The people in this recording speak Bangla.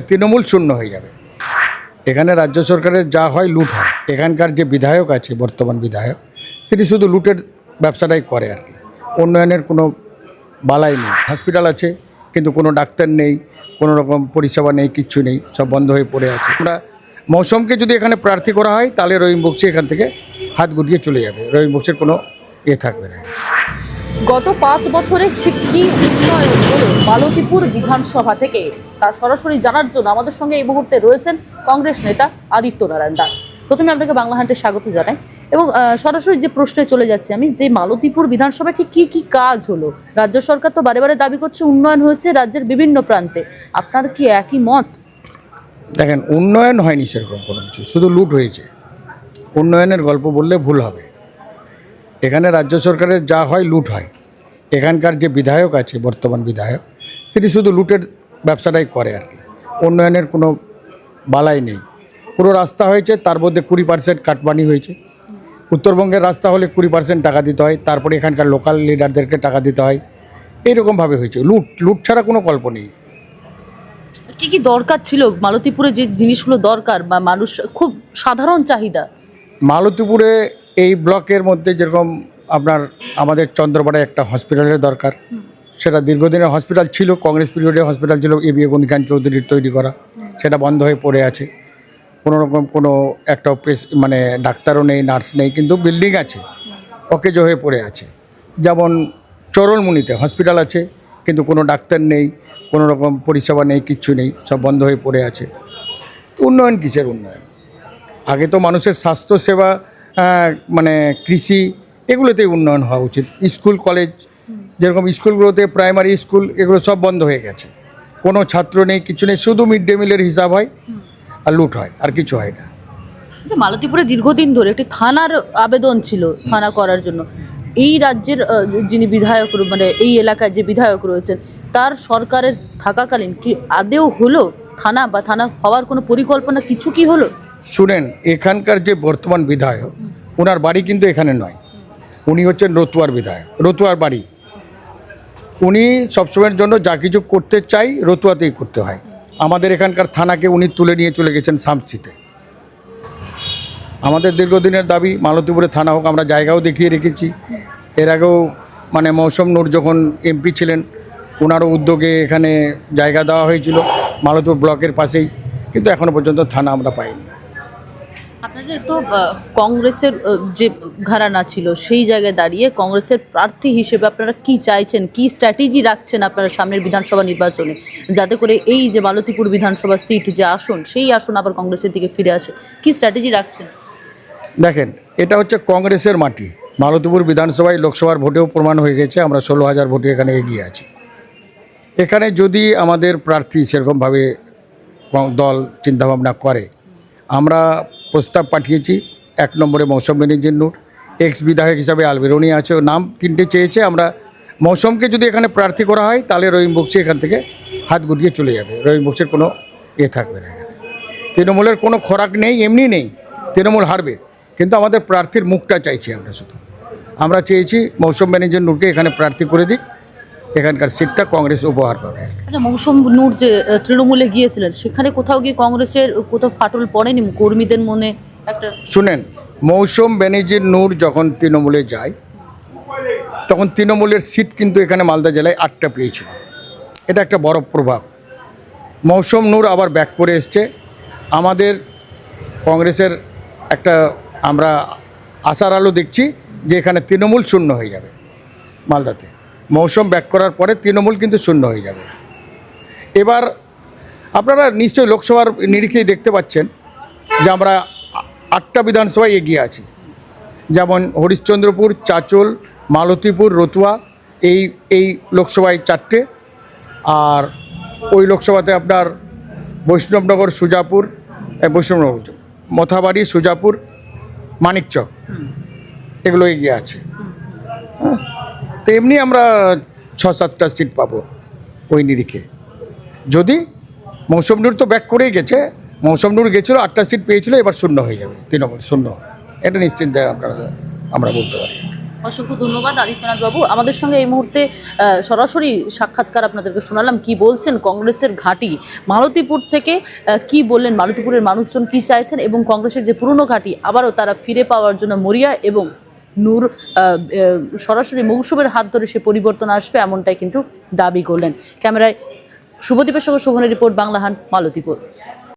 তৃণমূল শূন্য হয়ে যাবে। এখানে রাজ্য সরকারের যা হয় লুট হয়। এখানকার যে বিধায়ক আছে, বর্তমান বিধায়ক, সেটি শুধু লুটের ব্যবসাটাই করে আর কি। উন্নয়নের কোনো বালাই নেই। হসপিটাল আছে কিন্তু কোনো ডাক্তার নেই, কোনো রকম পরিষেবা নেই, কিচ্ছু নেই, সব বন্ধ হয়ে পড়ে আছে। আমরা মৌসুমকে যদি এখানে প্রার্থী করা হয় তাহলে রহিম বক্সি এখান থেকে হাত গুটিয়ে চলে যাবে। রহিম বক্সির কোনো থাকবে না। গত 5 বছরে ঠিক কি উন্নয়ন হলো মালতীপুর বিধানসভা থেকে তার সরাসরি জানার জন্য আমাদের সঙ্গে এই মুহূর্তে রয়েছেন কংগ্রেস নেতা আদিত্য নারায়ণ দাস। প্রথমে আপনাকে বাংলা হান্টে স্বাগত জানাই এবং সরাসরি যে প্রশ্নে চলে যাচ্ছে আমি, যে মালতীপুর বিধানসভায় ঠিক কি কি কাজ হলো? রাজ্য সরকার তো বারে বারে দাবি করছে উন্নয়ন হয়েছে রাজ্যের বিভিন্ন প্রান্তে, আপনার কি একই মত? দেখেন, উন্নয়ন হয়নি সেরকম কোনো কিছু, শুধু লুট হয়েছে। উন্নয়নের গল্প বললে ভুল হবে। এখানে রাজ্য সরকারের যা হয় লুট হয়। এখানকার যে বিধায়ক আছে, বর্তমান বিধায়ক, সেটি শুধু লুটের ব্যবসাটাই করে আর কি। উন্নয়নের কোনো বালাই নেই। পুরো রাস্তা হয়েছে, তার মধ্যে 20% কাটমানি হয়েছে। উত্তরবঙ্গের রাস্তা হলে 20% টাকা দিতে হয়, তারপরে এখানকার লোকাল লিডারদেরকে টাকা দিতে হয়। এইরকমভাবে হয়েছে। লুট ছাড়া কোনো গল্প নেই। কি কি দরকার ছিল মালতীপুরে, যে জিনিসগুলো দরকার বা মানুষ খুব সাধারণ চাহিদা? মালতীপুরে এই ব্লকের মধ্যে যেরকম আমাদের চন্দ্রপাড়ায় একটা হসপিটালের দরকার। সেটা দীর্ঘদিনের হসপিটাল ছিল, কংগ্রেস পিরিয়ডে হসপিটাল ছিল, এবিএ গণিকান্ত চৌধুরীর তৈরি করা। সেটা বন্ধ হয়ে পড়ে আছে। কোনো রকম কোনো একটা মানে ডাক্তারও নেই, নার্স নেই, কিন্তু বিল্ডিং আছে, অকেজো হয়ে পড়ে আছে। যেমন চরলমুনিতে হসপিটাল আছে কিন্তু কোনো ডাক্তার নেই, কোনো রকম পরিষেবা নেই, কিচ্ছু নেই, সব বন্ধ হয়ে পড়ে আছে। তো উন্নয়ন কিসের উন্নয়ন? আগে তো মানুষের স্বাস্থ্যসেবা, মানে কৃষি, এগুলোতেই উন্নয়ন হওয়া উচিত। স্কুল কলেজ, যেরকম স্কুলগুলোতে প্রাইমারি স্কুল, এগুলো সব বন্ধ হয়ে গেছে। কোনো ছাত্র নেই, কিছু নেই, শুধু মিড ডে মিলের হিসাব হয় আর লুট হয়, আর কিছু হয় না। যে মালতীপুরে দীর্ঘদিন ধরে একটি থানার আবেদন ছিল, থানা করার জন্য। এই রাজ্যের যিনি বিধায়ক, মানে এই এলাকায় যে বিধায়ক রয়েছেন, তার সরকারের থাকাকালীন কি আদেও হলো থানা, বা থানা হওয়ার কোনো পরিকল্পনা কিছু কি হলো? শুনেন, এখানকার যে বর্তমান বিধায়ক, ওনার বাড়ি কিন্তু এখানে নয়। উনি হচ্ছেন রতুয়ার বিধায়ক, রতুয়ার বাড়ি। উনি সবসময়ের জন্য যা কিছু করতে চাই রতুয়াতেই করতে হয়। আমাদের এখানকার থানাকে উনি তুলে নিয়ে চলে গেছেন শামসিতে। আমাদের দীর্ঘদিনের দাবি মালতীপুরে থানা হোক, আমরা জায়গাও দেখিয়ে রেখেছি। এর আগেও মানে মৌসুম নূর যখন এমপি ছিলেন, ওনারও উদ্যোগে এখানে জায়গা দেওয়া হয়েছিল মালতীপুর ব্লকের পাশেই, কিন্তু এখনও পর্যন্ত থানা আমরা পাইনি। আপনাদের তো কংগ্রেসের যে ঘরানা ছিল, সেই জায়গায় দাঁড়িয়ে কংগ্রেসের প্রার্থী হিসেবে আপনারা কি চাইছেন, কি স্ট্র্যাটেজি রাখছেন আপনারা সামনের বিধানসভা নির্বাচনে, যাতে করে এই যে মালতীপুর বিধানসভা সিট যে আসন, সেই আসন আবার কংগ্রেসের দিকে ফিরে আসে? কি স্ট্র্যাটেজি রাখছেন? দেখেন, এটা হচ্ছে কংগ্রেসের মাটি। মালতীপুর বিধানসভায় লোকসভার ভোটেও প্রমাণ হয়ে গেছে, আমরা 16,000 ভোটে এখানে এগিয়ে আছি। এখানে যদি আমাদের প্রার্থী সেরকমভাবে দল চিন্তাভাবনা করে, আমরা প্রস্তাব পাঠিয়েছি। 1 নম্বরে মৌসুম বেনিজির নূর, এক্স বিধায়ক হিসাবে আলবেরুনি আছে, নাম 3টে চেয়েছে। আমরা মৌসুমকে যদি এখানে প্রার্থী করা হয় তাহলে রহিম বক্সি এখান থেকে হাত গুটিয়ে চলে যাবে। রহিম বক্সির কোনো থাকবে না এখানে। তৃণমূলের কোনো খোরাক নেই, এমনি নেই। তৃণমূল হারবে, কিন্তু আমাদের প্রার্থীর মুখটা চাইছি আমরা। শুধু আমরা চেয়েছি মৌসুম বেনিজির নূরকে এখানে প্রার্থী করে দিক, এখানকার সিটটা কংগ্রেস উপহার পাবে। আচ্ছা, মৌসুম নূর যে তৃণমূলে গিয়েছিলেন, সেখানে কোথাও গিয়ে কংগ্রেসের কোথাও ফাটল পড়েনি কর্মীদের মনে? একটা শুনেন, মৌসুম বেনিজির নূর যখন তৃণমূলে যায়, তখন তৃণমূলের সিট কিন্তু এখানে মালদা জেলায় 8টা পেয়েছিল। এটা একটা বড় প্রভাব। মৌসুম নূর আবার ব্যাক করে এসছে। আমাদের কংগ্রেসের একটা আমরা আশার আলো দেখছি যে এখানে তৃণমূল শূন্য হয়ে যাবে মালদাতে। মৌসুম ব্যাক করার পরে তৃণমূল কিন্তু শূন্য হয়ে যাবে। এবার আপনারা নিশ্চয়ই লোকসভার নিরিখেই দেখতে পাচ্ছেন যে আমরা 8টা বিধানসভায় এগিয়ে আছি। যেমন হরিশ্চন্দ্রপুর, চাচল, মালতীপুর, রতুয়া, এই লোকসভায় 4টে। আর ওই লোকসভাতে আপনার বৈষ্ণবনগর, সুজাপুর, বৈষ্ণবনগর, মথাবাড়ি, সুজাপুর, মানিকচক, এগুলো এগিয়ে আছে। তো এমনি আমরা 6-7টা সিট পাবো ওই নিরিখে। যদি মৌসুম নূর তো ব্যাক করেই গেছে, মৌসুম নূর গেছিলো 8টা সিট পেয়েছিল, এবার শূন্য হয়ে যাবে, তৃণমূল শূন্য। এটা নিশ্চিন্তে আমরা বলতে পারি। অসংখ্য ধন্যবাদ আদিত্যনাথ বাবু। আমাদের সঙ্গে এই মুহূর্তে সরাসরি সাক্ষাৎকার আপনাদেরকে শোনালাম। কি বলছেন কংগ্রেসের ঘাঁটি মালতীপুর থেকে, কি বললেন মালতীপুরের মানুষজন কি চাইছেন, এবং কংগ্রেসের যে পুরনো ঘাঁটি আবারও তারা ফিরে পাওয়ার জন্য মরিয়া, এবং নূর সরাসরি মৌসুমের হাত ধরে সে পরিবর্তন আসবে এমনটাই কিন্তু দাবি করলেন। ক্যামেরায় শুভদীপের সঙ্গে শোভনের রিপোর্ট, বাংলাহান, মালতীপুর।